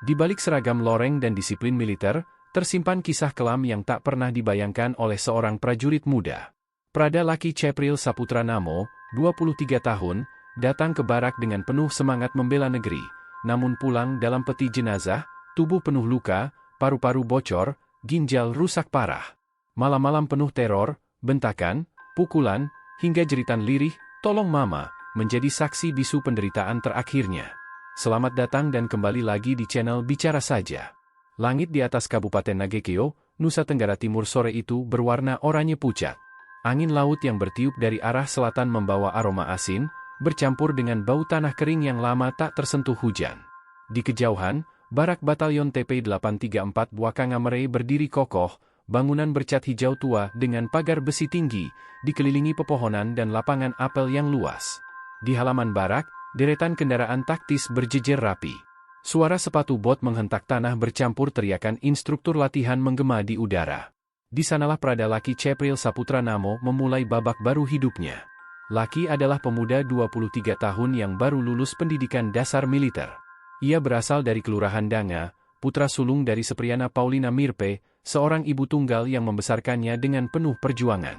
Di balik seragam loreng dan disiplin militer, tersimpan kisah kelam yang tak pernah dibayangkan oleh seorang prajurit muda. Prada Laki Cepril Saputra Namo, 23 tahun, datang ke barak dengan penuh semangat membela negeri, namun pulang dalam peti jenazah, tubuh penuh luka, paru-paru bocor, ginjal rusak parah. Malam-malam penuh teror, bentakan, pukulan, hingga jeritan lirih, "Tolong Mama," menjadi saksi bisu penderitaan terakhirnya. Selamat datang dan kembali lagi di channel Bicara Saja. Langit di atas Kabupaten Nagekeo, Nusa Tenggara Timur sore itu berwarna oranye pucat. Angin laut yang bertiup dari arah selatan membawa aroma asin, bercampur dengan bau tanah kering yang lama tak tersentuh hujan. Di kejauhan, barak Batalion TP834 Bwakangamere berdiri kokoh, bangunan bercat hijau tua dengan pagar besi tinggi, dikelilingi pepohonan dan lapangan apel yang luas. Di halaman barak, deretan kendaraan taktis berjejer rapi. Suara sepatu bot menghentak tanah bercampur teriakan instruktur latihan menggema di udara. Di sanalah Prada Laki Cepril Saputra Namo memulai babak baru hidupnya. Laki adalah pemuda 23 tahun yang baru lulus pendidikan dasar militer. Ia berasal dari Kelurahan Danga, putra sulung dari Sepriana Paulina Mirpe, seorang ibu tunggal yang membesarkannya dengan penuh perjuangan.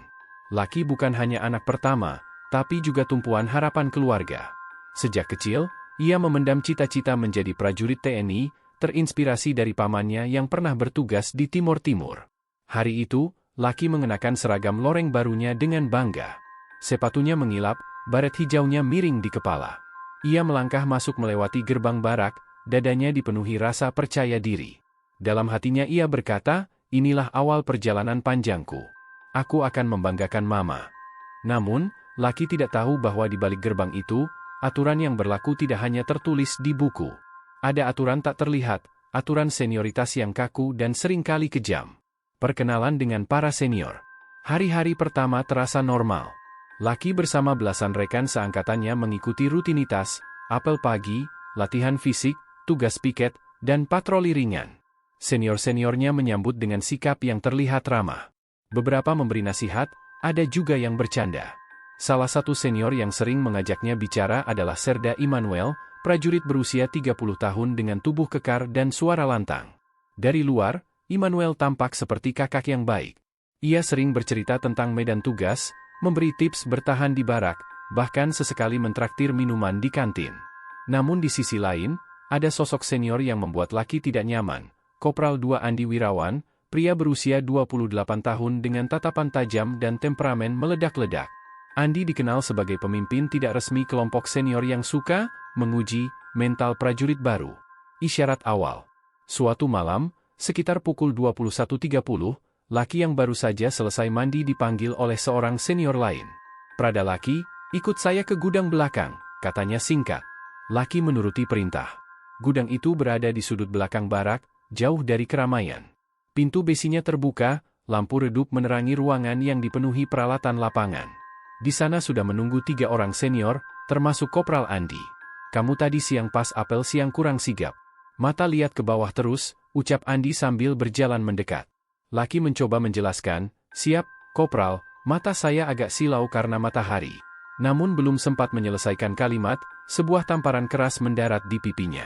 Laki bukan hanya anak pertama, tapi juga tumpuan harapan keluarga. Sejak kecil, ia memendam cita-cita menjadi prajurit TNI, terinspirasi dari pamannya yang pernah bertugas di Timor Timur. Hari itu, Laki mengenakan seragam loreng barunya dengan bangga. Sepatunya mengilap, baret hijaunya miring di kepala. Ia melangkah masuk melewati gerbang barak, dadanya dipenuhi rasa percaya diri. Dalam hatinya ia berkata, "Inilah awal perjalanan panjangku. Aku akan membanggakan Mama." Namun, Laki tidak tahu bahwa di balik gerbang itu, aturan yang berlaku tidak hanya tertulis di buku. Ada aturan tak terlihat, aturan senioritas yang kaku dan seringkali kejam. Perkenalan dengan para senior. Hari-hari pertama terasa normal. Laki bersama belasan rekan seangkatannya mengikuti rutinitas, apel pagi, latihan fisik, tugas piket, dan patroli ringan. Senior-seniornya menyambut dengan sikap yang terlihat ramah. Beberapa memberi nasihat, ada juga yang bercanda. Salah satu senior yang sering mengajaknya bicara adalah Serda Immanuel, prajurit berusia 30 tahun dengan tubuh kekar dan suara lantang. Dari luar, Immanuel tampak seperti kakak yang baik. Ia sering bercerita tentang medan tugas, memberi tips bertahan di barak, bahkan sesekali mentraktir minuman di kantin. Namun di sisi lain, ada sosok senior yang membuat Laki tidak nyaman, Kopral II Andi Wirawan, pria berusia 28 tahun dengan tatapan tajam dan temperamen meledak-ledak. Andi dikenal sebagai pemimpin tidak resmi kelompok senior yang suka menguji mental prajurit baru. Isyarat awal. Suatu malam, sekitar pukul 21.30, Laki yang baru saja selesai mandi dipanggil oleh seorang senior lain. "Prada Laki, ikut saya ke gudang belakang," katanya singkat. Laki menuruti perintah. Gudang itu berada di sudut belakang barak, jauh dari keramaian. Pintu besinya terbuka, lampu redup menerangi ruangan yang dipenuhi peralatan lapangan. Di sana sudah menunggu 3 orang senior, termasuk Kopral Andi. "Kamu tadi siang pas apel siang kurang sigap." "Mata lihat ke bawah terus," ucap Andi sambil berjalan mendekat. Laki mencoba menjelaskan, "Siap, Kopral, mata saya agak silau karena matahari." Namun belum sempat menyelesaikan kalimat, sebuah tamparan keras mendarat di pipinya.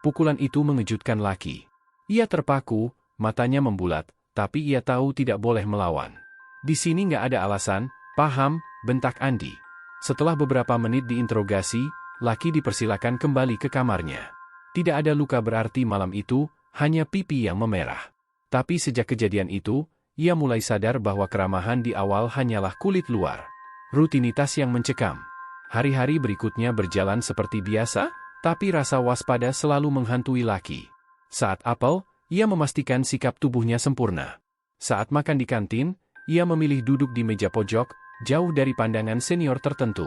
Pukulan itu mengejutkan Laki. Ia terpaku, matanya membulat, tapi ia tahu tidak boleh melawan. "Di sini nggak ada alasan, paham?" bentak Andi. Setelah beberapa menit diinterogasi, Laki dipersilakan kembali ke kamarnya. Tidak ada luka berarti malam itu, hanya pipi yang memerah. Tapi sejak kejadian itu, ia mulai sadar bahwa keramahan di awal hanyalah kulit luar. Rutinitas yang mencekam. Hari-hari berikutnya berjalan seperti biasa, tapi rasa waspada selalu menghantui Laki. Saat apel, ia memastikan sikap tubuhnya sempurna. Saat makan di kantin, ia memilih duduk di meja pojok, jauh dari pandangan senior tertentu.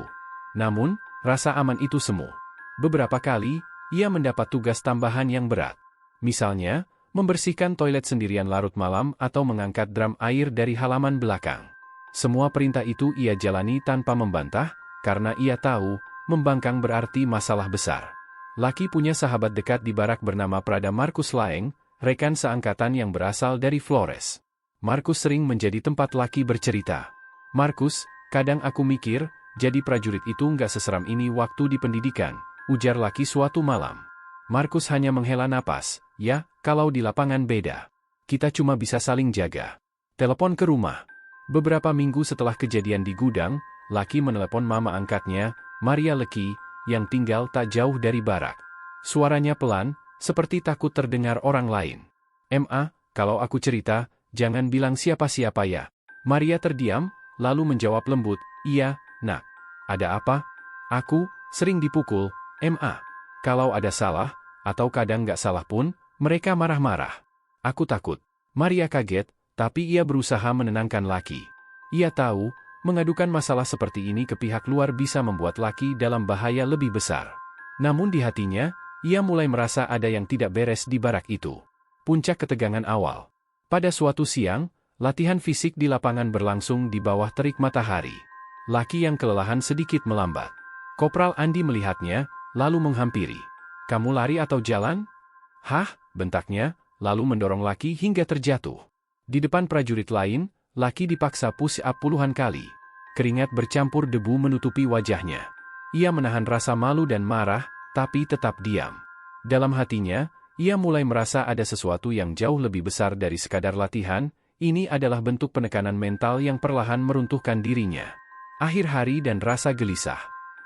Namun, rasa aman itu semu. Beberapa kali, ia mendapat tugas tambahan yang berat. Misalnya, membersihkan toilet sendirian larut malam atau mengangkat drum air dari halaman belakang. Semua perintah itu ia jalani tanpa membantah, karena ia tahu, membangkang berarti masalah besar. Laki punya sahabat dekat di barak bernama Prada Markus Laeng, rekan seangkatan yang berasal dari Flores. Markus sering menjadi tempat Laki bercerita. "Markus, kadang aku mikir, jadi prajurit itu nggak seseram ini waktu di pendidikan," ujar Laki suatu malam. Markus hanya menghela napas. Ya, kalau di lapangan beda. Kita cuma bisa saling jaga. Telepon ke rumah. Beberapa minggu setelah kejadian di gudang, Lucky menelepon mama angkatnya, Maria Lecky, yang tinggal tak jauh dari barak. Suaranya pelan, seperti takut terdengar orang lain. "Ma, kalau aku cerita, jangan bilang siapa-siapa ya." Maria terdiam, lalu menjawab lembut, "Iya, nak. Ada apa?" "Aku sering dipukul, Ma. Kalau ada salah, atau kadang nggak salah pun, mereka marah-marah. Aku takut." Maria kaget, tapi ia berusaha menenangkan Lucky. Ia tahu, mengadukan masalah seperti ini ke pihak luar bisa membuat Lucky dalam bahaya lebih besar. Namun di hatinya, ia mulai merasa ada yang tidak beres di barak itu. Puncak ketegangan awal. Pada suatu siang, latihan fisik di lapangan berlangsung di bawah terik matahari. Lucky yang kelelahan sedikit melambat. Kopral Andi melihatnya, lalu menghampiri. "Kamu lari atau jalan?" "Hah?" bentaknya, lalu mendorong Lucky hingga terjatuh. Di depan prajurit lain, Lucky dipaksa push up puluhan kali. Keringat bercampur debu menutupi wajahnya. Ia menahan rasa malu dan marah, tapi tetap diam. Dalam hatinya, ia mulai merasa ada sesuatu yang jauh lebih besar dari sekadar latihan. Ini adalah bentuk penekanan mental yang perlahan meruntuhkan dirinya. Akhir hari dan rasa gelisah.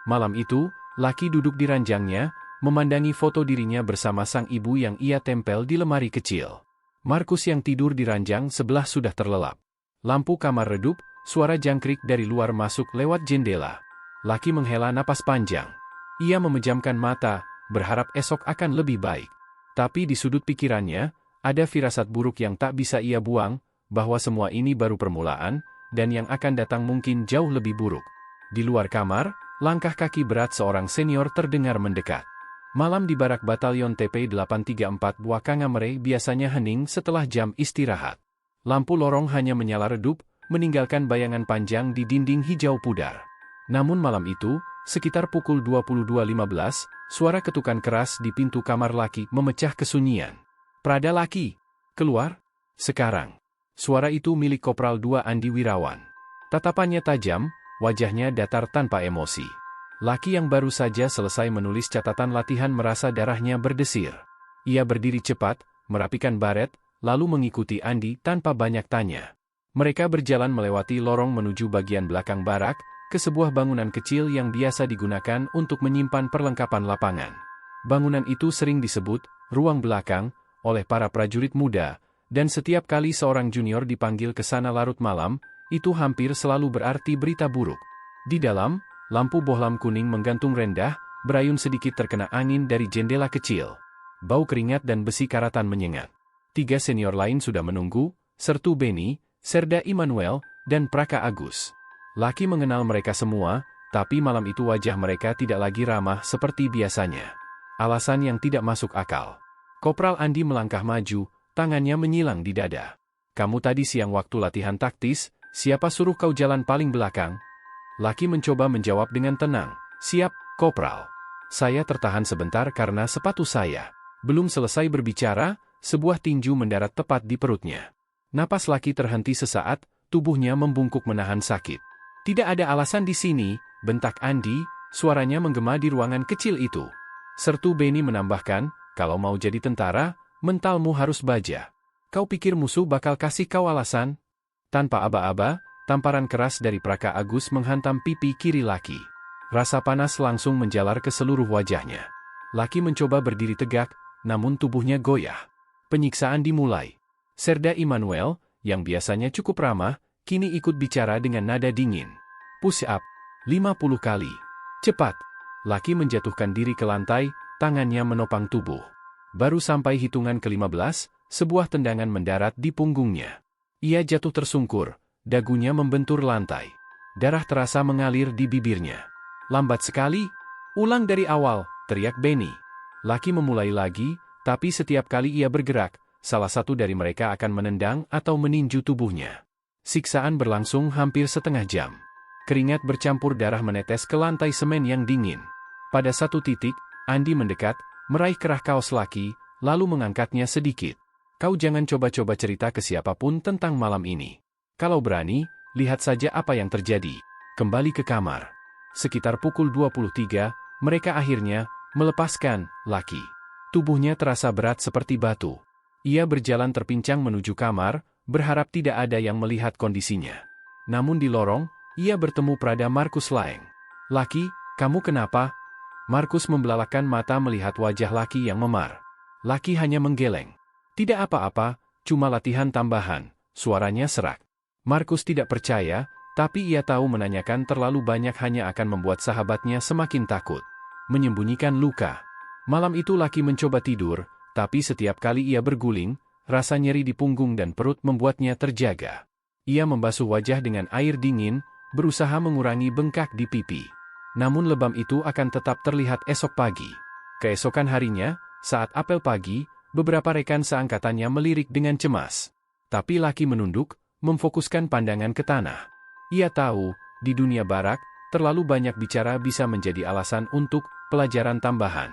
Malam itu, Lucky duduk di ranjangnya, memandangi foto dirinya bersama sang ibu yang ia tempel di lemari kecil. Markus yang tidur di ranjang sebelah sudah terlelap. Lampu kamar redup, suara jangkrik dari luar masuk lewat jendela. Lucky menghela napas panjang. Ia memejamkan mata, berharap esok akan lebih baik. Tapi di sudut pikirannya, ada firasat buruk yang tak bisa ia buang, bahwa semua ini baru permulaan, dan yang akan datang mungkin jauh lebih buruk. Di luar kamar, langkah kaki berat seorang senior terdengar mendekat. Malam di barak batalion TP834 Bwakangamere biasanya hening setelah jam istirahat. Lampu lorong hanya menyala redup, meninggalkan bayangan panjang di dinding hijau pudar. Namun malam itu, sekitar pukul 22.15, suara ketukan keras di pintu kamar Lucky memecah kesunyian. "Prada Lucky, keluar sekarang." Suara itu milik Kopral II Andi Wirawan. Tatapannya tajam, wajahnya datar tanpa emosi. Lucky yang baru saja selesai menulis catatan latihan merasa darahnya berdesir. Ia berdiri cepat, merapikan baret, lalu mengikuti Andi tanpa banyak tanya. Mereka berjalan melewati lorong menuju bagian belakang barak, ke sebuah bangunan kecil yang biasa digunakan untuk menyimpan perlengkapan lapangan. Bangunan itu sering disebut ruang belakang oleh para prajurit muda, dan setiap kali seorang junior dipanggil ke sana larut malam, itu hampir selalu berarti berita buruk. Di dalam, lampu bohlam kuning menggantung rendah, berayun sedikit terkena angin dari jendela kecil. Bau keringat dan besi karatan menyengat. 3 senior lain sudah menunggu, sertu Benny, Serda Immanuel, dan Praka Agus. Lucky mengenal mereka semua, tapi malam itu wajah mereka tidak lagi ramah seperti biasanya. Alasan yang tidak masuk akal. Kopral Andi melangkah maju, tangannya menyilang di dada. "Kamu tadi siang waktu latihan taktis, siapa suruh kau jalan paling belakang?" Lucky mencoba menjawab dengan tenang, "Siap, Kopral. Saya tertahan sebentar karena sepatu saya." Belum selesai berbicara, sebuah tinju mendarat tepat di perutnya. Napas Lucky terhenti sesaat, tubuhnya membungkuk menahan sakit. "Tidak ada alasan di sini," bentak Andi, suaranya menggema di ruangan kecil itu. Sertu Benny menambahkan, "Kalau mau jadi tentara, mentalmu harus baja. Kau pikir musuh bakal kasih kau alasan?" Tanpa aba-aba, tamparan keras dari Praka Agus menghantam pipi kiri Lucky. Rasa panas langsung menjalar ke seluruh wajahnya. Lucky mencoba berdiri tegak, namun tubuhnya goyah. Penyiksaan dimulai. Serda Immanuel, yang biasanya cukup ramah, kini ikut bicara dengan nada dingin. "Push up 50 kali. Cepat." Lucky menjatuhkan diri ke lantai, tangannya menopang tubuh. Baru sampai hitungan ke-15, sebuah tendangan mendarat di punggungnya. Ia jatuh tersungkur. Dagunya membentur lantai. Darah terasa mengalir di bibirnya. "Lambat sekali. Ulang dari awal," teriak Benny. Lucky memulai lagi, tapi setiap kali ia bergerak, salah satu dari mereka akan menendang atau meninju tubuhnya. Siksaan berlangsung hampir setengah jam. Keringat bercampur darah menetes ke lantai semen yang dingin. Pada satu titik, Andi mendekat, meraih kerah kaos Lucky, lalu mengangkatnya sedikit. "Kau jangan coba-coba cerita ke siapapun tentang malam ini. Kalau berani, lihat saja apa yang terjadi." Kembali ke kamar. Sekitar pukul 23, mereka akhirnya melepaskan Lucky. Tubuhnya terasa berat seperti batu. Ia berjalan terpincang menuju kamar, berharap tidak ada yang melihat kondisinya. Namun di lorong, ia bertemu Prada Markus Laeng. "Laki, kamu kenapa?" Markus membelalakan mata melihat wajah Laki yang memar. Laki hanya menggeleng. "Tidak apa-apa, cuma latihan tambahan," suaranya serak. Markus tidak percaya, tapi ia tahu menanyakan terlalu banyak hanya akan membuat sahabatnya semakin takut. Menyembunyikan luka. Malam itu Laki mencoba tidur, tapi setiap kali ia berguling, rasa nyeri di punggung dan perut membuatnya terjaga. Ia membasuh wajah dengan air dingin, berusaha mengurangi bengkak di pipi. Namun lebam itu akan tetap terlihat esok pagi. Keesokan harinya, saat apel pagi, beberapa rekan seangkatannya melirik dengan cemas. Tapi Laki menunduk, memfokuskan pandangan ke tanah. Ia tahu, di dunia barak, terlalu banyak bicara bisa menjadi alasan untuk pelajaran tambahan.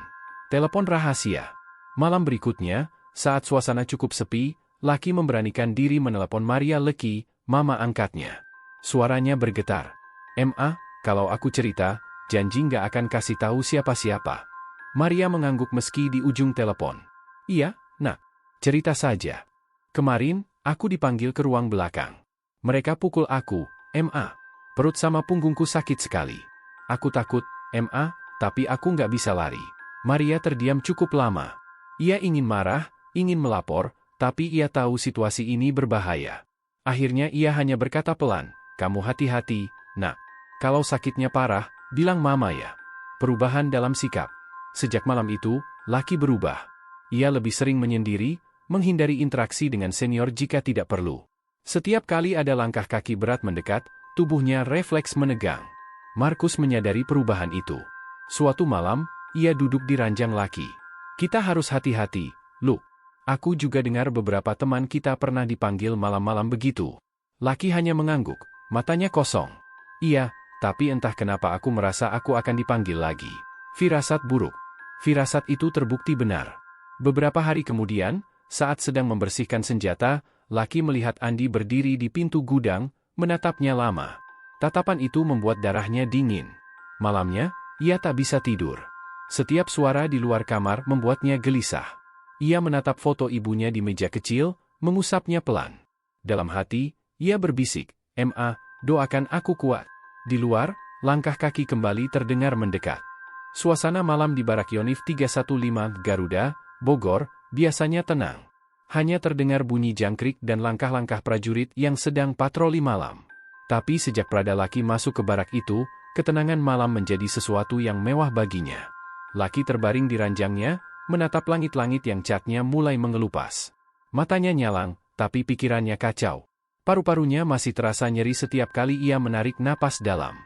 Telepon rahasia. Malam berikutnya, saat suasana cukup sepi, Laki memberanikan diri menelepon Maria Leki, mama angkatnya. Suaranya bergetar. "Ma, kalau aku cerita, janji nggak akan kasih tahu siapa-siapa." Maria mengangguk meski di ujung telepon. "Iya, nak. Cerita saja. Kemarin, aku dipanggil ke ruang belakang. Mereka pukul aku, Ma. Perut sama punggungku sakit sekali. Aku takut, Ma, tapi aku nggak bisa lari." Maria terdiam cukup lama. Ia ingin marah, ingin melapor, tapi ia tahu situasi ini berbahaya. Akhirnya ia hanya berkata pelan, "Kamu hati-hati, nak. Kalau sakitnya parah, bilang mama ya." Perubahan dalam sikap. Sejak malam itu, Laki berubah. Ia lebih sering menyendiri, menghindari interaksi dengan senior jika tidak perlu. Setiap kali ada langkah kaki berat mendekat, tubuhnya refleks menegang. Markus menyadari perubahan itu. Suatu malam, ia duduk di ranjang Laki. "Kita harus hati-hati, Lu. Aku juga dengar beberapa teman kita pernah dipanggil malam-malam begitu." Laki hanya mengangguk, matanya kosong. "Iya, tapi entah kenapa aku merasa aku akan dipanggil lagi." Firasat buruk. Firasat itu terbukti benar. Beberapa hari kemudian, saat sedang membersihkan senjata, Laki melihat Andi berdiri di pintu gudang, menatapnya lama. Tatapan itu membuat darahnya dingin. Malamnya, ia tak bisa tidur. Setiap suara di luar kamar membuatnya gelisah. Ia menatap foto ibunya di meja kecil, mengusapnya pelan. Dalam hati, ia berbisik, "Ma, doakan aku kuat." Di luar, langkah kaki kembali terdengar mendekat. Suasana malam di Barak Yonif 315 Garuda, Bogor, biasanya tenang. Hanya terdengar bunyi jangkrik dan langkah-langkah prajurit yang sedang patroli malam. Tapi sejak Prada Laki masuk ke barak itu, ketenangan malam menjadi sesuatu yang mewah baginya. Laki terbaring di ranjangnya, menatap langit-langit yang catnya mulai mengelupas. Matanya nyalang, tapi pikirannya kacau. Paru-parunya masih terasa nyeri setiap kali ia menarik napas dalam.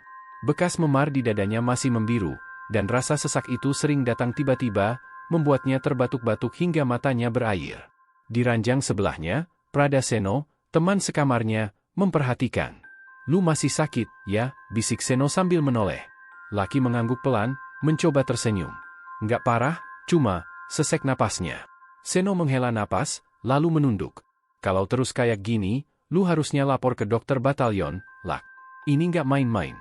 Bekas memar di dadanya masih membiru, dan rasa sesak itu sering datang tiba-tiba, membuatnya terbatuk-batuk hingga matanya berair. Di ranjang sebelahnya, Prada Seno, teman sekamarnya, memperhatikan. "Lu masih sakit, ya?" bisik Seno sambil menoleh. Laki mengangguk pelan, mencoba tersenyum. "Nggak parah, cuma sesek napasnya." Seno menghela napas, lalu menunduk. "Kalau terus kayak gini, lu harusnya lapor ke dokter batalion, Lak. Ini nggak main-main."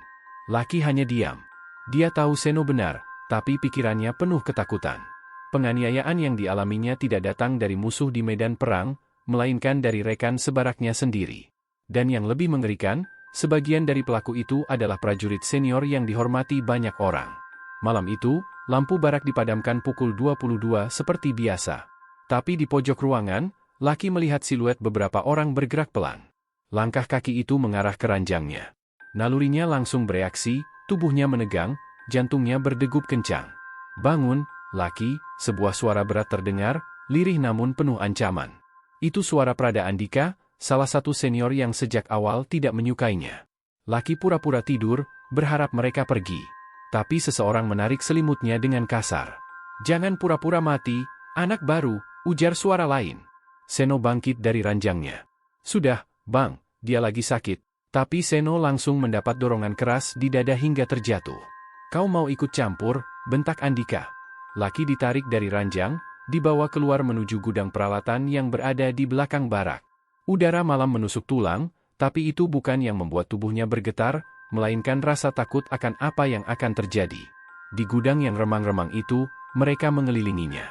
Laki hanya diam. Dia tahu Seno benar, tapi pikirannya penuh ketakutan. Penganiayaan yang dialaminya tidak datang dari musuh di medan perang, melainkan dari rekan sebaraknya sendiri. Dan yang lebih mengerikan, sebagian dari pelaku itu adalah prajurit senior yang dihormati banyak orang. Malam itu, lampu barak dipadamkan pukul 22 seperti biasa. Tapi di pojok ruangan, Laki melihat siluet beberapa orang bergerak pelan. Langkah kaki itu mengarah ke ranjangnya. Nalurinya langsung bereaksi, tubuhnya menegang, jantungnya berdegup kencang. "Bangun, Laki," sebuah suara berat terdengar, lirih namun penuh ancaman. Itu suara Prada Andika, salah satu senior yang sejak awal tidak menyukainya. Laki pura-pura tidur, berharap mereka pergi. Tapi seseorang menarik selimutnya dengan kasar. "Jangan pura-pura mati, anak baru," ujar suara lain. Seno bangkit dari ranjangnya. "Sudah, Bang, dia lagi sakit." Tapi Seno langsung mendapat dorongan keras di dada hingga terjatuh. "Kau mau ikut campur?" bentak Andika. Laki ditarik dari ranjang, dibawa keluar menuju gudang peralatan yang berada di belakang barak. Udara malam menusuk tulang, tapi itu bukan yang membuat tubuhnya bergetar, melainkan rasa takut akan apa yang akan terjadi. Di gudang yang remang-remang itu, mereka mengelilinginya.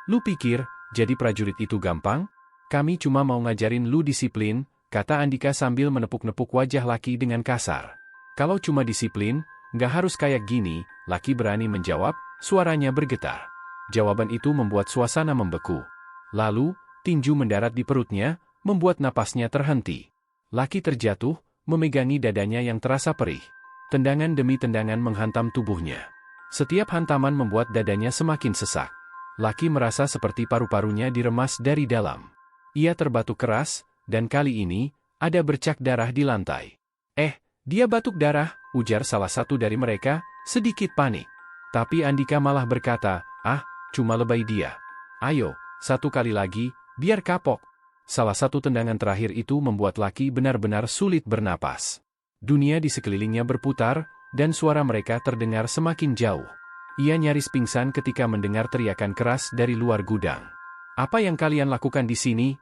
Lu pikir, jadi prajurit itu gampang? Kami cuma mau ngajarin lu disiplin, kata Andika sambil menepuk-nepuk wajah Laki dengan kasar. Kalau cuma disiplin, nggak harus kayak gini, Laki berani menjawab, suaranya bergetar. Jawaban itu membuat suasana membeku. Lalu, tinju mendarat di perutnya, membuat napasnya terhenti. Laki terjatuh, memegangi dadanya yang terasa perih. Tendangan demi tendangan menghantam tubuhnya. Setiap hantaman membuat dadanya semakin sesak. Laki merasa seperti paru-parunya diremas dari dalam. Ia terbatuk keras, dan kali ini, ada bercak darah di lantai. Dia batuk darah, ujar salah satu dari mereka, sedikit panik. Tapi Andika malah berkata, cuma lebay dia. Ayo, satu kali lagi, biar kapok. Salah satu tendangan terakhir itu membuat Laki benar-benar sulit bernapas. Dunia di sekelilingnya berputar, dan suara mereka terdengar semakin jauh. Ia nyaris pingsan ketika mendengar teriakan keras dari luar gudang. Apa yang kalian lakukan di sini?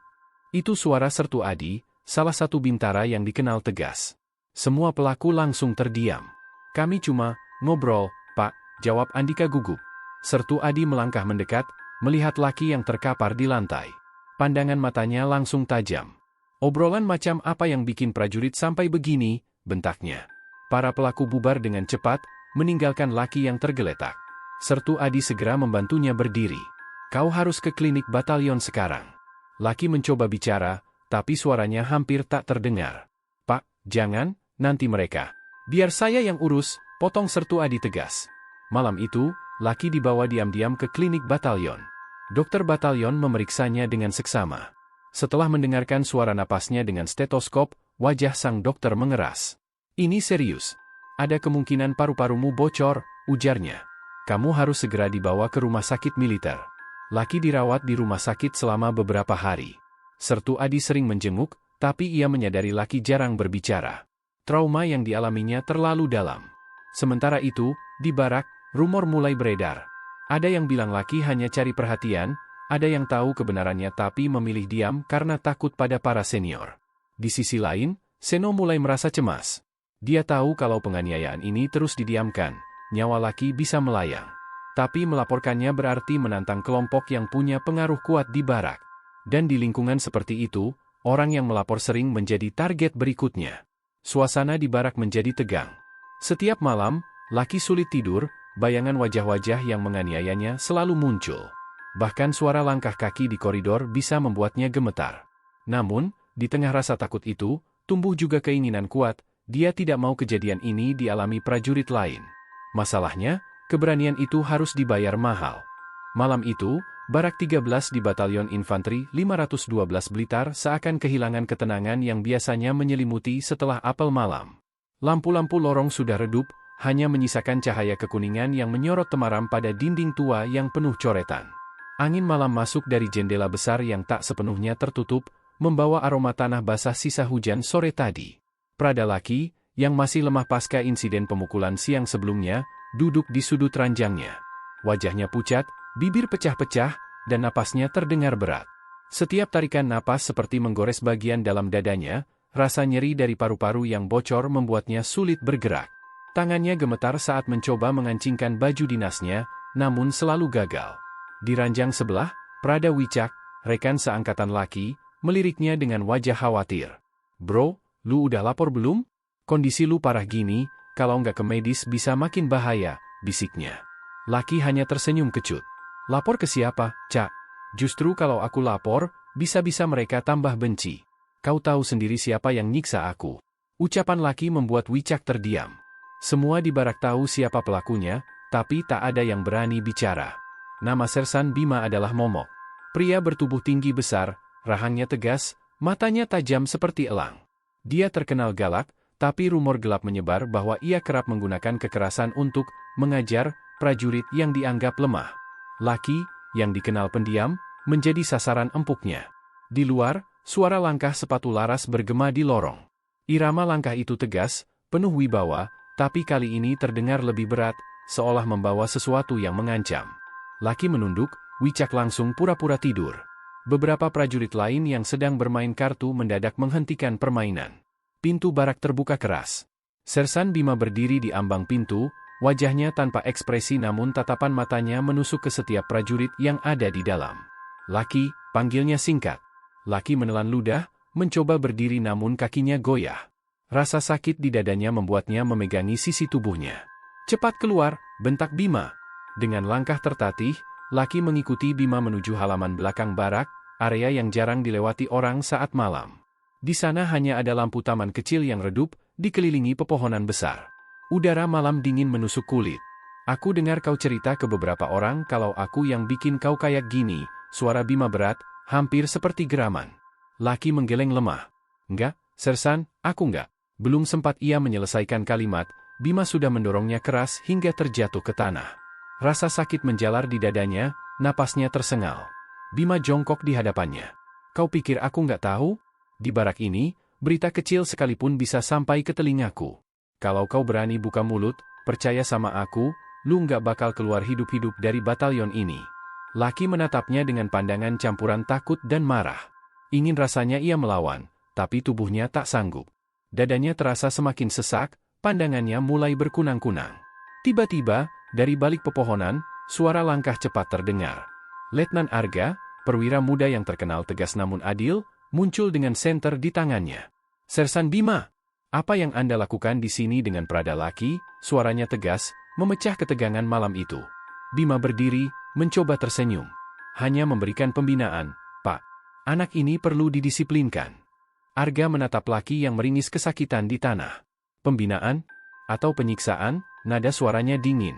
Itu suara Sertu Adi, salah satu bintara yang dikenal tegas. Semua pelaku langsung terdiam. Kami cuma ngobrol, Pak, jawab Andika gugup. Sertu Adi melangkah mendekat, melihat Laki yang terkapar di lantai. Pandangan matanya langsung tajam. Obrolan macam apa yang bikin prajurit sampai begini, bentaknya. Para pelaku bubar dengan cepat, meninggalkan Laki yang tergeletak. Sertu Adi segera membantunya berdiri. Kau harus ke klinik batalion sekarang. Laki mencoba bicara, tapi suaranya hampir tak terdengar. Pak, jangan, nanti mereka. Biar saya yang urus, potong Sertu Adi tegas. Malam itu, Laki dibawa diam-diam ke klinik batalion. Dokter batalion memeriksanya dengan seksama. Setelah mendengarkan suara napasnya dengan stetoskop, wajah sang dokter mengeras. Ini serius. Ada kemungkinan paru-parumu bocor, ujarnya. Kamu harus segera dibawa ke rumah sakit militer. Laki dirawat di rumah sakit selama beberapa hari. Sertu Adi sering menjenguk, tapi ia menyadari Laki jarang berbicara. Trauma yang dialaminya terlalu dalam. Sementara itu, di barak, rumor mulai beredar. Ada yang bilang Laki hanya cari perhatian, ada yang tahu kebenarannya tapi memilih diam karena takut pada para senior. Di sisi lain, Seno mulai merasa cemas. Dia tahu kalau penganiayaan ini terus didiamkan, nyawa Laki bisa melayang. Tapi melaporkannya berarti menantang kelompok yang punya pengaruh kuat di barak. Dan di lingkungan seperti itu, orang yang melapor sering menjadi target berikutnya. Suasana di barak menjadi tegang. Setiap malam, Laki sulit tidur, bayangan wajah-wajah yang menganiayanya selalu muncul. Bahkan suara langkah kaki di koridor bisa membuatnya gemetar. Namun, di tengah rasa takut itu, tumbuh juga keinginan kuat, dia tidak mau kejadian ini dialami prajurit lain. Masalahnya, keberanian itu harus dibayar mahal. Malam itu, Barak 13 di Batalion Infanteri 512 Blitar seakan kehilangan ketenangan yang biasanya menyelimuti setelah apel malam. Lampu-lampu lorong sudah redup, hanya menyisakan cahaya kekuningan yang menyorot temaram pada dinding tua yang penuh coretan. Angin malam masuk dari jendela besar yang tak sepenuhnya tertutup, membawa aroma tanah basah sisa hujan sore tadi. Prada Laki, yang masih lemah pasca insiden pemukulan siang sebelumnya, duduk di sudut ranjangnya. Wajahnya pucat, bibir pecah-pecah, dan napasnya terdengar berat. Setiap tarikan napas seperti menggores bagian dalam dadanya, rasa nyeri dari paru-paru yang bocor membuatnya sulit bergerak. Tangannya gemetar saat mencoba mengancingkan baju dinasnya, namun selalu gagal. Di ranjang sebelah, Prada Wicak, rekan seangkatan Laki, meliriknya dengan wajah khawatir. Bro, lu udah lapor belum? Kondisi lu parah gini, kalau nggak ke medis bisa makin bahaya, bisiknya. Laki hanya tersenyum kecut. Lapor ke siapa, Cak? Justru kalau aku lapor, bisa-bisa mereka tambah benci. Kau tahu sendiri siapa yang nyiksa aku. Ucapan Laki membuat Wicak terdiam. Semua di barak tahu siapa pelakunya, tapi tak ada yang berani bicara. Nama Sersan Bima adalah Momok. Pria bertubuh tinggi besar, rahangnya tegas, matanya tajam seperti elang. Dia terkenal galak, tapi rumor gelap menyebar bahwa ia kerap menggunakan kekerasan untuk mengajar prajurit yang dianggap lemah. Laki, yang dikenal pendiam, menjadi sasaran empuknya. Di luar, suara langkah sepatu laras bergema di lorong. Irama langkah itu tegas, penuh wibawa, tapi kali ini terdengar lebih berat, seolah membawa sesuatu yang mengancam. Laki menunduk, Wicak langsung pura-pura tidur. Beberapa prajurit lain yang sedang bermain kartu mendadak menghentikan permainan. Pintu barak terbuka keras. Sersan Bima berdiri di ambang pintu, Wajahnya tanpa ekspresi namun tatapan matanya menusuk ke setiap prajurit yang ada di dalam. "Laki," panggilnya singkat. Laki menelan ludah, mencoba berdiri namun kakinya goyah. Rasa sakit di dadanya membuatnya memegangi sisi tubuhnya. "Cepat keluar," bentak Bima. Dengan langkah tertatih, Laki mengikuti Bima menuju halaman belakang barak, area yang jarang dilewati orang saat malam. Di sana hanya ada lampu taman kecil yang redup, dikelilingi pepohonan besar. Udara malam dingin menusuk kulit. "Aku dengar kau cerita ke beberapa orang kalau aku yang bikin kau kayak gini," suara Bima berat, hampir seperti geraman. Laki menggeleng lemah. "Enggak, Sersan, aku enggak." Belum sempat ia menyelesaikan kalimat, Bima sudah mendorongnya keras hingga terjatuh ke tanah. Rasa sakit menjalar di dadanya, napasnya tersengal. Bima jongkok di hadapannya. "Kau pikir aku nggak tahu? Di barak ini, berita kecil sekalipun bisa sampai ke telingaku. Kalau kau berani buka mulut, percaya sama aku, lu nggak bakal keluar hidup-hidup dari batalion ini." Laki menatapnya dengan pandangan campuran takut dan marah. Ingin rasanya ia melawan, tapi tubuhnya tak sanggup. Dadanya terasa semakin sesak, pandangannya mulai berkunang-kunang. Tiba-tiba, dari balik pepohonan, suara langkah cepat terdengar. Letnan Arga, perwira muda yang terkenal tegas namun adil, muncul dengan senter di tangannya. "Sersan Bima, apa yang Anda lakukan di sini?" Dengan prada Laki, suaranya tegas, memecah ketegangan malam itu. Bima berdiri, mencoba tersenyum. "Hanya memberikan pembinaan, Pak. Anak ini perlu didisiplinkan." Arga menatap Laki yang meringis kesakitan di tanah. "Pembinaan? Atau penyiksaan?" Nada suaranya dingin.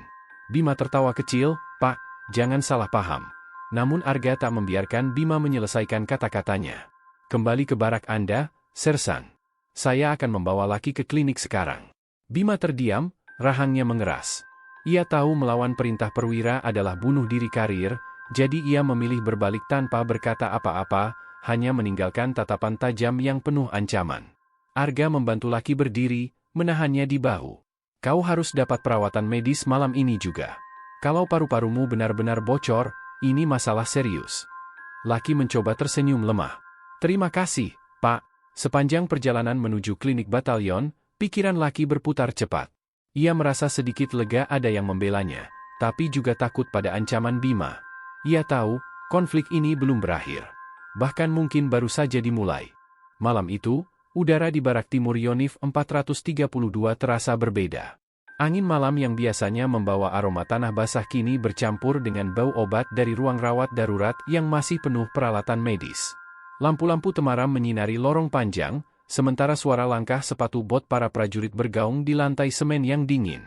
Bima tertawa kecil, "Pak, jangan salah paham." Namun Arga tak membiarkan Bima menyelesaikan kata-katanya. "Kembali ke barak Anda, Sersan. Saya akan membawa Laki ke klinik sekarang." Bima terdiam, rahangnya mengeras. Ia tahu melawan perintah perwira adalah bunuh diri karir, jadi ia memilih berbalik tanpa berkata apa-apa, hanya meninggalkan tatapan tajam yang penuh ancaman. Arga membantu Laki berdiri, menahannya di bahu. "Kau harus dapat perawatan medis malam ini juga. Kalau paru-parumu benar-benar bocor, ini masalah serius." Laki mencoba tersenyum lemah. "Terima kasih, Pak." Sepanjang perjalanan menuju klinik batalion, pikiran Laki berputar cepat. Ia merasa sedikit lega ada yang membelanya, tapi juga takut pada ancaman Bima. Ia tahu, konflik ini belum berakhir. Bahkan mungkin baru saja dimulai. Malam itu, udara di barak timur Yonif 432 terasa berbeda. Angin malam yang biasanya membawa aroma tanah basah kini bercampur dengan bau obat dari ruang rawat darurat yang masih penuh peralatan medis. Lampu-lampu temaram menyinari lorong panjang, sementara suara langkah sepatu bot para prajurit bergaung di lantai semen yang dingin.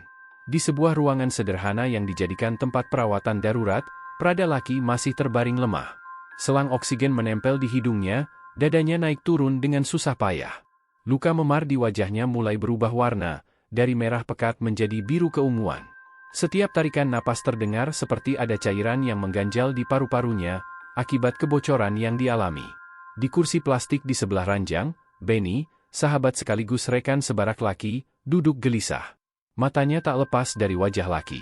Di sebuah ruangan sederhana yang dijadikan tempat perawatan darurat, prada Laki masih terbaring lemah. Selang oksigen menempel di hidungnya, dadanya naik turun dengan susah payah. Luka memar di wajahnya mulai berubah warna, dari merah pekat menjadi biru keunguan. Setiap tarikan napas terdengar seperti ada cairan yang mengganjal di paru-parunya, akibat kebocoran yang dialami. Di kursi plastik di sebelah ranjang, Benny, sahabat sekaligus rekan sebarak Laki, duduk gelisah. Matanya tak lepas dari wajah Laki.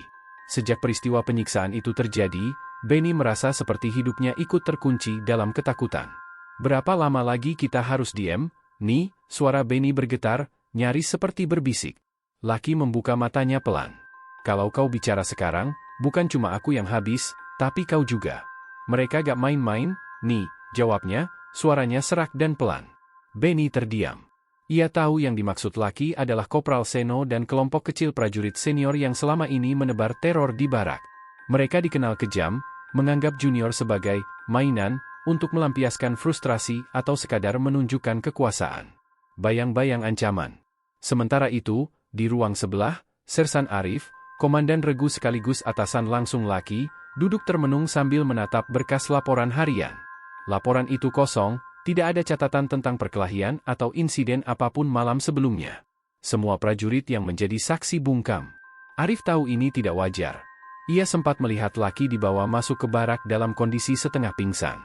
Sejak peristiwa penyiksaan itu terjadi, Benny merasa seperti hidupnya ikut terkunci dalam ketakutan. "Berapa lama lagi kita harus diam, Ni?" Suara Benny bergetar, nyaris seperti berbisik. Laki membuka matanya pelan. "Kalau kau bicara sekarang, bukan cuma aku yang habis, tapi kau juga." "Mereka gak main-main, Ni," jawabnya, suaranya serak dan pelan. Benny terdiam. Ia tahu yang dimaksud Laki adalah Kopral Seno dan kelompok kecil prajurit senior yang selama ini menebar teror di barak. Mereka dikenal kejam, menganggap junior sebagai mainan, untuk melampiaskan frustrasi atau sekadar menunjukkan kekuasaan. Bayang-bayang ancaman. Sementara itu, di ruang sebelah, Sersan Arif, komandan regu sekaligus atasan langsung Laki, duduk termenung sambil menatap berkas laporan harian. Laporan itu kosong, tidak ada catatan tentang perkelahian atau insiden apapun malam sebelumnya. Semua prajurit yang menjadi saksi bungkam. Arif tahu ini tidak wajar. Ia sempat melihat Laki dibawa masuk ke barak dalam kondisi setengah pingsan.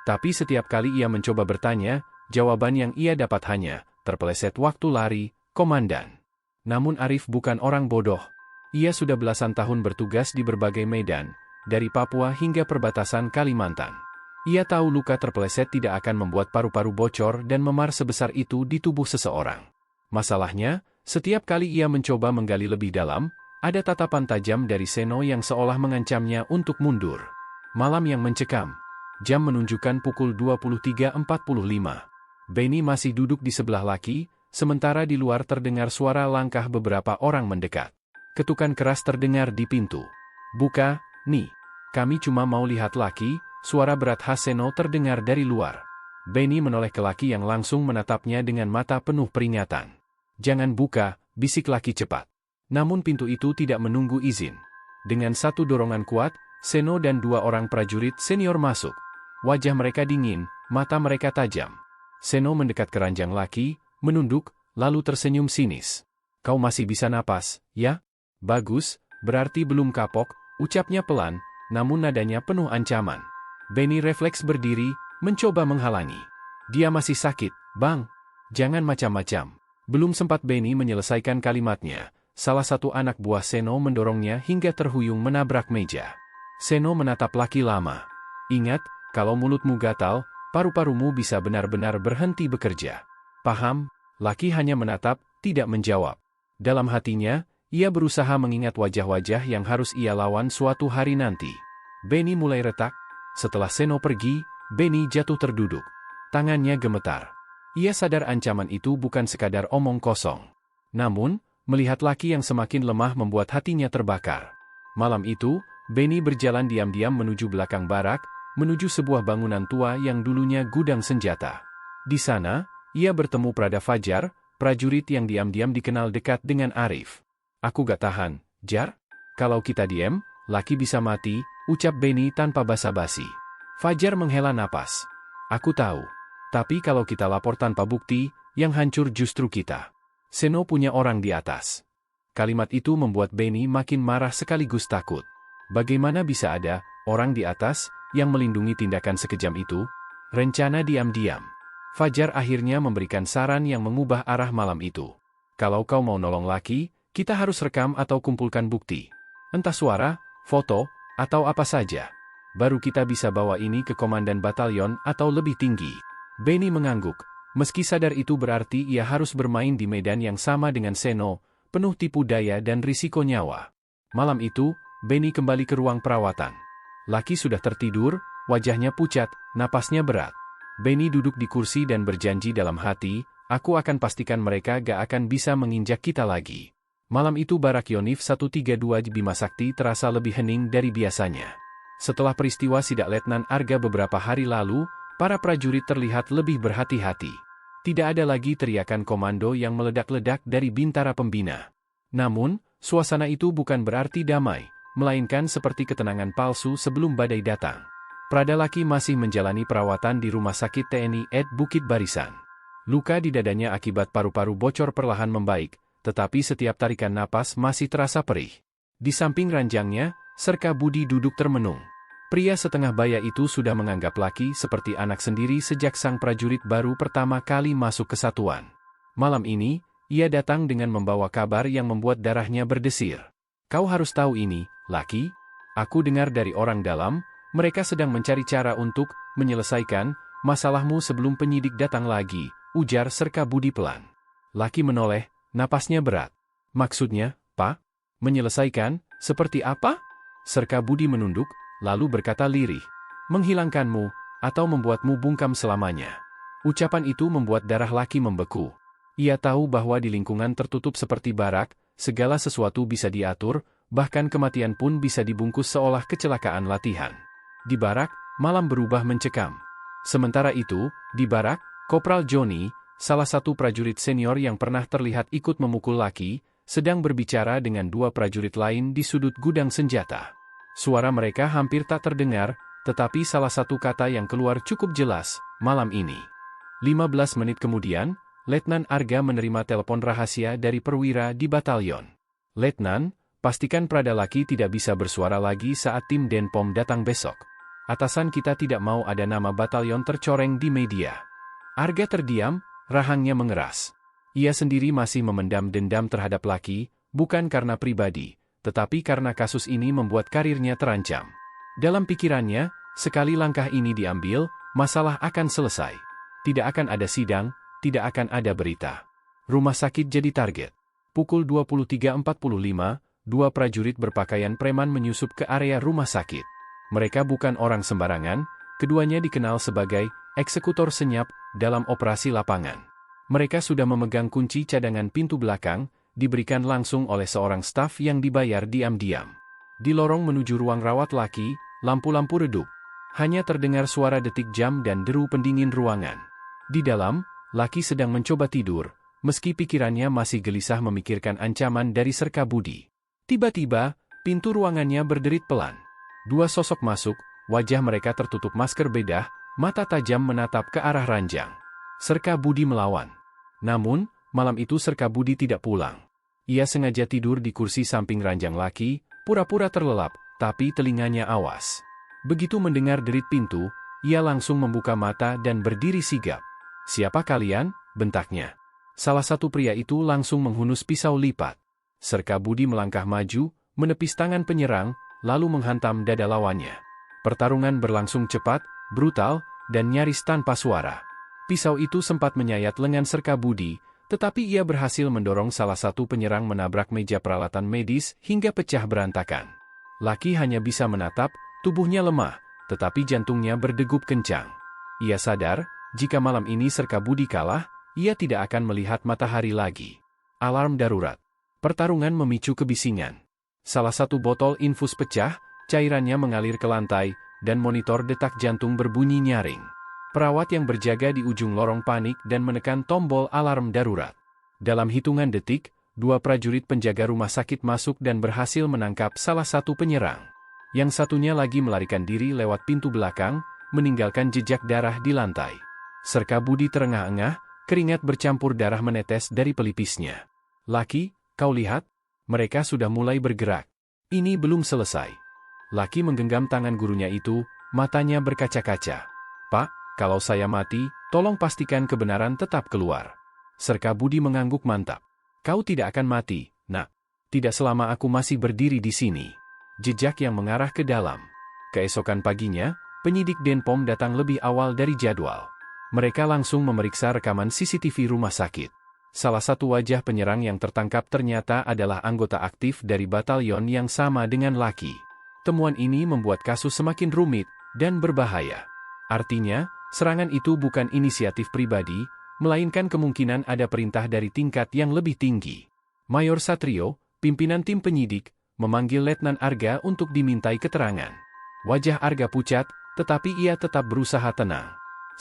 Tapi setiap kali ia mencoba bertanya, jawaban yang ia dapat hanya, "Terpeleset waktu lari, komandan." Namun Arif bukan orang bodoh. Ia sudah belasan tahun bertugas di berbagai medan, dari Papua hingga perbatasan Kalimantan. Ia tahu luka terpeleset tidak akan membuat paru-paru bocor dan memar sebesar itu di tubuh seseorang. Masalahnya, setiap kali ia mencoba menggali lebih dalam, Ada tatapan tajam dari Seno yang seolah mengancamnya untuk mundur. Malam yang mencekam. Jam menunjukkan pukul 23.45. Benny masih duduk di sebelah Lucky, sementara di luar terdengar suara langkah beberapa orang mendekat. Ketukan keras terdengar di pintu. "Buka, nih. Kami cuma mau lihat Lucky," suara berat khas Seno terdengar dari luar. Benny menoleh ke Lucky yang langsung menatapnya dengan mata penuh peringatan. "Jangan buka," bisik Lucky cepat. Namun pintu itu tidak menunggu izin. Dengan satu dorongan kuat, Seno dan dua orang prajurit senior masuk. Wajah mereka dingin, mata mereka tajam. Seno mendekat ke ranjang Lucky, menunduk, lalu tersenyum sinis. "Kau masih bisa napas, ya? Bagus, berarti belum kapok," ucapnya pelan, namun nadanya penuh ancaman. Benny refleks berdiri, mencoba menghalangi. "Dia masih sakit, Bang. Jangan macam-macam." Belum sempat Benny menyelesaikan kalimatnya, salah satu anak buah Seno mendorongnya hingga terhuyung menabrak meja. Seno menatap Lucky lama. "Ingat, kalau mulutmu gatal, paru-parumu bisa benar-benar berhenti bekerja. Paham?" Lucky hanya menatap, tidak menjawab. Dalam hatinya, ia berusaha mengingat wajah-wajah yang harus ia lawan suatu hari nanti. Benny mulai retak. Setelah Seno pergi, Benny jatuh terduduk. Tangannya gemetar. Ia sadar ancaman itu bukan sekadar omong kosong. Namun, melihat Lucky yang semakin lemah membuat hatinya terbakar. Malam itu, Benny berjalan diam-diam menuju belakang barak, menuju sebuah bangunan tua yang dulunya gudang senjata. Di sana, ia bertemu Prada Fajar, prajurit yang diam-diam dikenal dekat dengan Arif. "Aku gak tahan, Jar. Kalau kita diam, Lucky bisa mati," ucap Benny tanpa basa-basi. Fajar menghela napas. "Aku tahu. Tapi kalau kita lapor tanpa bukti, yang hancur justru kita. Seno punya orang di atas." Kalimat itu membuat Benny makin marah sekaligus takut. Bagaimana bisa ada orang di atas yang melindungi tindakan sekejam itu? Rencana diam-diam. Fajar akhirnya memberikan saran yang mengubah arah malam itu. "Kalau kau mau nolong Lucky, kita harus rekam atau kumpulkan bukti. Entah suara, foto, atau apa saja. Baru kita bisa bawa ini ke komandan batalion atau lebih tinggi." Benny mengangguk. Meski sadar itu berarti ia harus bermain di medan yang sama dengan Seno, penuh tipu daya dan risiko nyawa. Malam itu, Benny kembali ke ruang perawatan. Lucky sudah tertidur, wajahnya pucat, napasnya berat. Benny duduk di kursi dan berjanji dalam hati, "Aku akan pastikan mereka gak akan bisa menginjak kita lagi." Malam itu barak Yonif 132 di Bima Sakti terasa lebih hening dari biasanya. Setelah peristiwa sidak Letnan Arga beberapa hari lalu, para prajurit terlihat lebih berhati-hati. Tidak ada lagi teriakan komando yang meledak-ledak dari bintara pembina. Namun, suasana itu bukan berarti damai, melainkan seperti ketenangan palsu sebelum badai datang. Prada Lucky masih menjalani perawatan di Rumah Sakit TNI Ed Bukit Barisan. Luka di dadanya akibat paru-paru bocor perlahan membaik, tetapi setiap tarikan napas masih terasa perih. Di samping ranjangnya, Serka Budi duduk termenung. Pria setengah baya itu sudah menganggap Lucky seperti anak sendiri sejak sang prajurit baru pertama kali masuk ke satuan. Malam ini, ia datang dengan membawa kabar yang membuat darahnya berdesir. "Kau harus tahu ini, Lucky. Aku dengar dari orang dalam, mereka sedang mencari cara untuk menyelesaikan masalahmu sebelum penyidik datang lagi," ujar Serka Budi pelan. Lucky menoleh, napasnya berat. "Maksudnya, Pak? Menyelesaikan? Seperti apa?" Serka Budi menunduk, lalu berkata lirih, "Menghilangkanmu, atau membuatmu bungkam selamanya." Ucapan itu membuat darah Lucky membeku. Ia tahu bahwa di lingkungan tertutup seperti barak, segala sesuatu bisa diatur, bahkan kematian pun bisa dibungkus seolah kecelakaan latihan. Di barak, malam berubah mencekam. Sementara itu, di barak, Kopral Joni, salah satu prajurit senior yang pernah terlihat ikut memukul Lucky, sedang berbicara dengan dua prajurit lain di sudut gudang senjata. Suara mereka hampir tak terdengar, tetapi salah satu kata yang keluar cukup jelas, "malam ini." 15 menit kemudian, Letnan Arga menerima telepon rahasia dari perwira di batalion. "Letnan, pastikan Prada Lucky tidak bisa bersuara lagi saat tim Denpom datang besok. Atasan kita tidak mau ada nama batalion tercoreng di media." Arga terdiam, rahangnya mengeras. Ia sendiri masih memendam dendam terhadap Lucky, bukan karena pribadi, tetapi karena kasus ini membuat karirnya terancam. Dalam pikirannya, sekali langkah ini diambil, masalah akan selesai. Tidak akan ada sidang, tidak akan ada berita. Rumah sakit jadi target. Pukul 23.45, dua prajurit berpakaian preman menyusup ke area rumah sakit. Mereka bukan orang sembarangan, keduanya dikenal sebagai eksekutor senyap dalam operasi lapangan. Mereka sudah memegang kunci cadangan pintu belakang, diberikan langsung oleh seorang staf yang dibayar diam-diam. Di lorong menuju ruang rawat Lucky, lampu-lampu redup. Hanya terdengar suara detik jam dan deru pendingin ruangan. Di dalam, Lucky sedang mencoba tidur, meski pikirannya masih gelisah memikirkan ancaman dari Serka Budi. Tiba-tiba, pintu ruangannya berderit pelan. Dua sosok masuk, wajah mereka tertutup masker bedah, mata tajam menatap ke arah ranjang. Serka Budi melawan. Namun, malam itu Serka Budi tidak pulang. Ia sengaja tidur di kursi samping ranjang Lucky, pura-pura terlelap, tapi telinganya awas. Begitu mendengar derit pintu, ia langsung membuka mata dan berdiri sigap. "Siapa kalian?" bentaknya. Salah satu pria itu langsung menghunus pisau lipat. Serka Budi melangkah maju, menepis tangan penyerang, lalu menghantam dada lawannya. Pertarungan berlangsung cepat, brutal, dan nyaris tanpa suara. Pisau itu sempat menyayat lengan Serka Budi, tetapi ia berhasil mendorong salah satu penyerang menabrak meja peralatan medis hingga pecah berantakan. Lucky hanya bisa menatap, tubuhnya lemah, tetapi jantungnya berdegup kencang. Ia sadar, jika malam ini Serka Budi kalah, ia tidak akan melihat matahari lagi. Alarm darurat. Pertarungan memicu kebisingan. Salah satu botol infus pecah, cairannya mengalir ke lantai, dan monitor detak jantung berbunyi nyaring. Perawat yang berjaga di ujung lorong panik dan menekan tombol alarm darurat. Dalam hitungan detik, dua prajurit penjaga rumah sakit masuk dan berhasil menangkap salah satu penyerang. Yang satunya lagi melarikan diri lewat pintu belakang, meninggalkan jejak darah di lantai. Serka Budi terengah-engah, keringat bercampur darah menetes dari pelipisnya. "Lucky, kau lihat? Mereka sudah mulai bergerak. Ini belum selesai." Lucky menggenggam tangan gurunya itu, matanya berkaca-kaca. "Pak, kalau saya mati, tolong pastikan kebenaran tetap keluar." Serka Budi mengangguk mantap. "Kau tidak akan mati, nak. Tidak selama aku masih berdiri di sini." Jejak yang mengarah ke dalam. Keesokan paginya, penyidik Denpom datang lebih awal dari jadwal. Mereka langsung memeriksa rekaman CCTV rumah sakit. Salah satu wajah penyerang yang tertangkap ternyata adalah anggota aktif dari batalion yang sama dengan Lucky. Temuan ini membuat kasus semakin rumit dan berbahaya. Artinya, serangan itu bukan inisiatif pribadi, melainkan kemungkinan ada perintah dari tingkat yang lebih tinggi. Mayor Satrio, pimpinan tim penyidik, memanggil Letnan Arga untuk dimintai keterangan. Wajah Arga pucat, tetapi ia tetap berusaha tenang.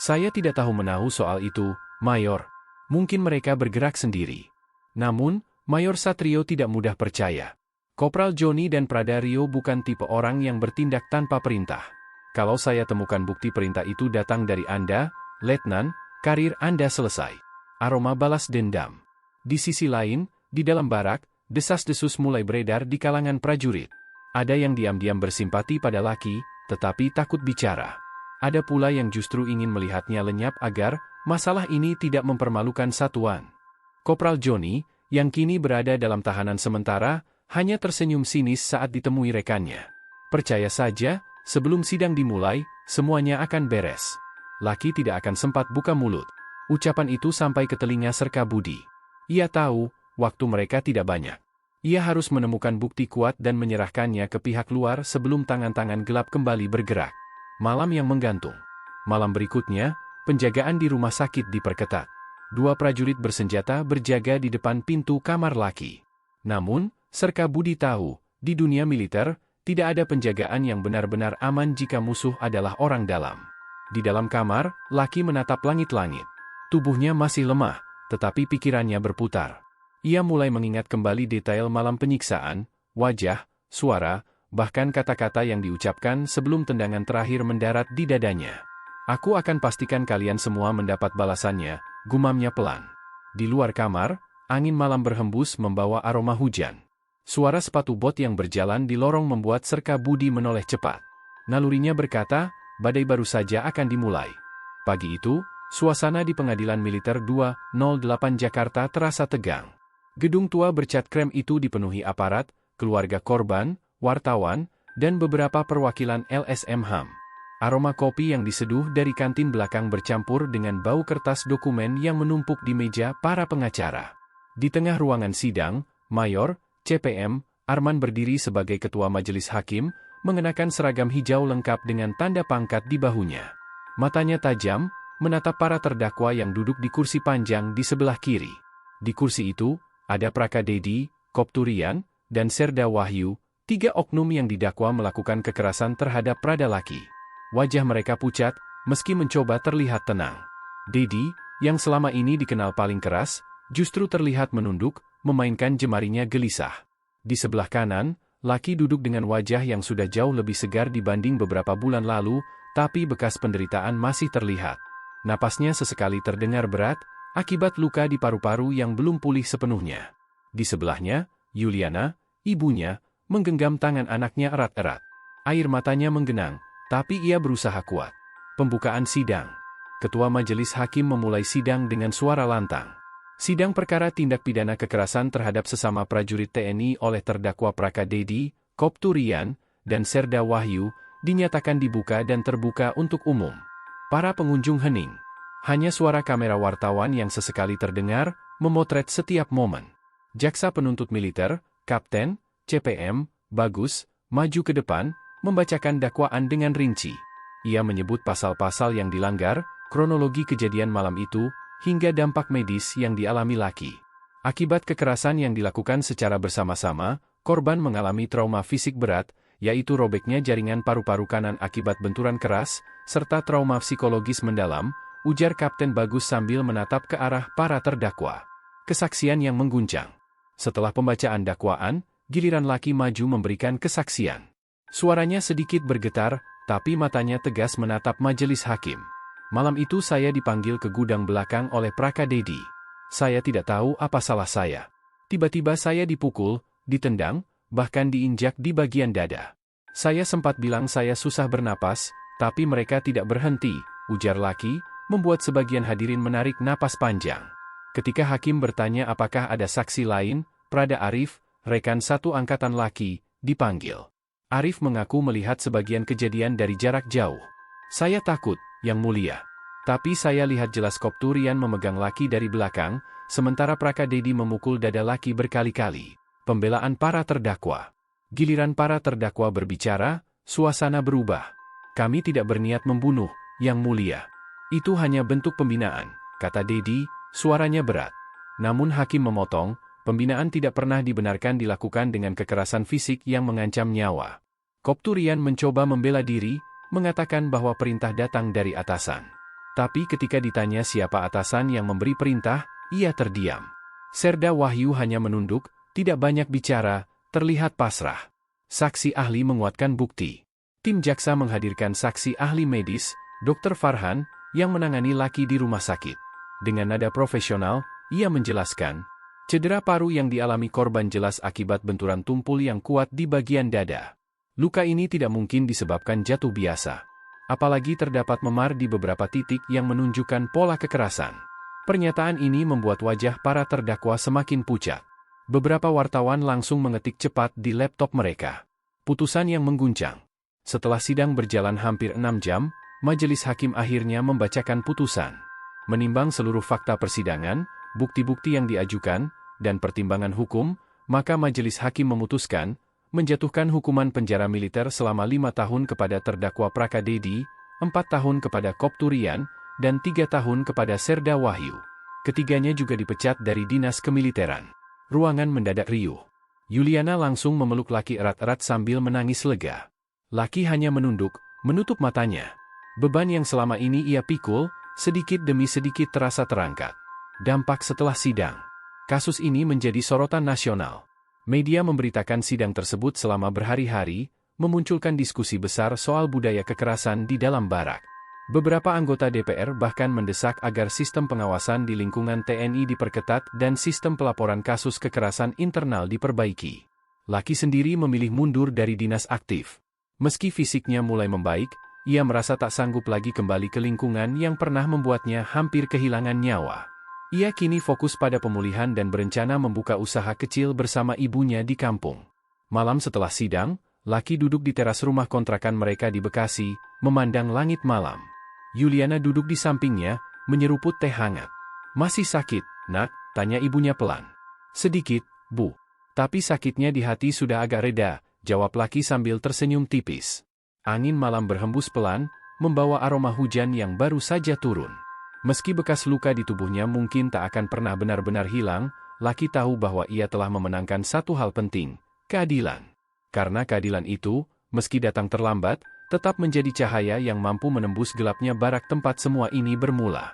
"Saya tidak tahu menahu soal itu, Mayor. Mungkin mereka bergerak sendiri." Namun, Mayor Satrio tidak mudah percaya. Kopral Joni dan Prada Rio bukan tipe orang yang bertindak tanpa perintah. "Kalau saya temukan bukti perintah itu datang dari Anda, Letnan, karir Anda selesai." Aroma balas dendam. Di sisi lain, di dalam barak, desas-desus mulai beredar di kalangan prajurit. Ada yang diam-diam bersimpati pada Lucky, tetapi takut bicara. Ada pula yang justru ingin melihatnya lenyap agar masalah ini tidak mempermalukan satuan. Kopral Joni, yang kini berada dalam tahanan sementara, hanya tersenyum sinis saat ditemui rekannya. "Percaya saja, sebelum sidang dimulai, semuanya akan beres." Lucky tidak akan sempat buka mulut. Ucapan itu sampai ke telinga Serka Budi. Ia tahu, waktu mereka tidak banyak. Ia harus menemukan bukti kuat dan menyerahkannya ke pihak luar sebelum tangan-tangan gelap kembali bergerak. Malam yang menggantung. Malam berikutnya, penjagaan di rumah sakit diperketat. Dua prajurit bersenjata berjaga di depan pintu kamar Lucky. Namun, Serka Budi tahu, di dunia militer, tidak ada penjagaan yang benar-benar aman jika musuh adalah orang dalam. Di dalam kamar, Lucky menatap langit-langit. Tubuhnya masih lemah, tetapi pikirannya berputar. Ia mulai mengingat kembali detail malam penyiksaan, wajah, suara, bahkan kata-kata yang diucapkan sebelum tendangan terakhir mendarat di dadanya. "Aku akan pastikan kalian semua mendapat balasannya," gumamnya pelan. Di luar kamar, angin malam berhembus membawa aroma hujan. Suara sepatu bot yang berjalan di lorong membuat Serka Budi menoleh cepat. Nalurinya berkata, badai baru saja akan dimulai. Pagi itu, suasana di Pengadilan Militer 208 Jakarta terasa tegang. Gedung tua bercat krem itu dipenuhi aparat, keluarga korban, wartawan, dan beberapa perwakilan LSM HAM. Aroma kopi yang diseduh dari kantin belakang bercampur dengan bau kertas dokumen yang menumpuk di meja para pengacara. Di tengah ruangan sidang, Mayor, CPM, Arman berdiri sebagai ketua majelis hakim, mengenakan seragam hijau lengkap dengan tanda pangkat di bahunya. Matanya tajam, menatap para terdakwa yang duduk di kursi panjang di sebelah kiri. Di kursi itu, ada Praka Dedi, Kopturian, dan Serda Wahyu, 3 oknum yang didakwa melakukan kekerasan terhadap Prada Laki. Wajah mereka pucat, meski mencoba terlihat tenang. Dedi, yang selama ini dikenal paling keras, justru terlihat menunduk, memainkan jemarinya gelisah. Di sebelah kanan, Laki duduk dengan wajah yang sudah jauh lebih segar dibanding beberapa bulan lalu, tapi bekas penderitaan masih terlihat. Napasnya sesekali terdengar berat, akibat luka di paru-paru yang belum pulih sepenuhnya. Di sebelahnya, Yuliana, ibunya, menggenggam tangan anaknya erat-erat. Air matanya menggenang, tapi ia berusaha kuat. Pembukaan sidang. Ketua majelis hakim memulai sidang dengan suara lantang. Sidang perkara tindak pidana kekerasan terhadap sesama prajurit TNI oleh terdakwa Praka Dedi, Kopturian, dan Serda Wahyu, dinyatakan dibuka dan terbuka untuk umum. Para pengunjung hening. Hanya suara kamera wartawan yang sesekali terdengar, memotret setiap momen. Jaksa penuntut militer, Kapten, CPM, Bagus, maju ke depan, membacakan dakwaan dengan rinci. Ia menyebut pasal-pasal yang dilanggar, kronologi kejadian malam itu, hingga dampak medis yang dialami Laki. Akibat kekerasan yang dilakukan secara bersama-sama, korban mengalami trauma fisik berat, yaitu robeknya jaringan paru-paru kanan akibat benturan keras, serta trauma psikologis mendalam, ujar Kapten Bagus sambil menatap ke arah para terdakwa. Kesaksian yang mengguncang. Setelah pembacaan dakwaan, giliran Laki maju memberikan kesaksian. Suaranya sedikit bergetar, tapi matanya tegas menatap majelis hakim. Malam itu saya dipanggil ke gudang belakang oleh Praka Dedi. Saya tidak tahu apa salah saya. Tiba-tiba saya dipukul, ditendang, bahkan diinjak di bagian dada. Saya sempat bilang saya susah bernapas, tapi mereka tidak berhenti, ujar Laki, membuat sebagian hadirin menarik napas panjang. Ketika hakim bertanya apakah ada saksi lain, Prada Arif, rekan satu angkatan Laki, dipanggil. Arif mengaku melihat sebagian kejadian dari jarak jauh. Saya takut, Yang Mulia. Tapi saya lihat jelas Kopturian memegang Laki dari belakang, sementara Praka Dedi memukul dada Laki berkali-kali. Pembelaan para terdakwa. Giliran para terdakwa berbicara, suasana berubah. Kami tidak berniat membunuh, Yang Mulia. Itu hanya bentuk pembinaan, kata Dedi, suaranya berat. Namun hakim memotong, pembinaan tidak pernah dibenarkan dilakukan dengan kekerasan fisik yang mengancam nyawa. Kopturian mencoba membela diri, mengatakan bahwa perintah datang dari atasan. Tapi ketika ditanya siapa atasan yang memberi perintah, ia terdiam. Serda Wahyu hanya menunduk, tidak banyak bicara, terlihat pasrah. Saksi ahli menguatkan bukti. Tim jaksa menghadirkan saksi ahli medis, Dr. Farhan, yang menangani Laki di rumah sakit. Dengan nada profesional, ia menjelaskan, cedera paru yang dialami korban jelas akibat benturan tumpul yang kuat di bagian dada. Luka ini tidak mungkin disebabkan jatuh biasa. Apalagi terdapat memar di beberapa titik yang menunjukkan pola kekerasan. Pernyataan ini membuat wajah para terdakwa semakin pucat. Beberapa wartawan langsung mengetik cepat di laptop mereka. Putusan yang mengguncang. Setelah sidang berjalan hampir 6 jam, majelis hakim akhirnya membacakan putusan. Menimbang seluruh fakta persidangan, bukti-bukti yang diajukan, dan pertimbangan hukum, maka majelis hakim memutuskan, menjatuhkan hukuman penjara militer selama 5 tahun kepada terdakwa Praka Dedi, 4 tahun kepada Kopturian, dan 3 tahun kepada Serda Wahyu. Ketiganya juga dipecat dari dinas kemiliteran. Ruangan mendadak riuh. Yuliana langsung memeluk Laki erat-erat sambil menangis lega. Laki hanya menunduk, menutup matanya. Beban yang selama ini ia pikul, sedikit demi sedikit terasa terangkat. Dampak setelah sidang. Kasus ini menjadi sorotan nasional. Media memberitakan sidang tersebut selama berhari-hari, memunculkan diskusi besar soal budaya kekerasan di dalam barak. Beberapa anggota DPR bahkan mendesak agar sistem pengawasan di lingkungan TNI diperketat dan sistem pelaporan kasus kekerasan internal diperbaiki. Laki sendiri memilih mundur dari dinas aktif. Meski fisiknya mulai membaik, ia merasa tak sanggup lagi kembali ke lingkungan yang pernah membuatnya hampir kehilangan nyawa. Ia kini fokus pada pemulihan dan berencana membuka usaha kecil bersama ibunya di kampung. Malam setelah sidang, Laki duduk di teras rumah kontrakan mereka di Bekasi, memandang langit malam. Yuliana duduk di sampingnya, menyeruput teh hangat. "Masih sakit, Nak?" tanya ibunya pelan. "Sedikit, Bu." Tapi sakitnya di hati sudah agak reda, jawab Laki sambil tersenyum tipis. Angin malam berhembus pelan, membawa aroma hujan yang baru saja turun. Meski bekas luka di tubuhnya mungkin tak akan pernah benar-benar hilang, Laki tahu bahwa ia telah memenangkan satu hal penting, keadilan. Karena keadilan itu, meski datang terlambat, tetap menjadi cahaya yang mampu menembus gelapnya barak tempat semua ini bermula.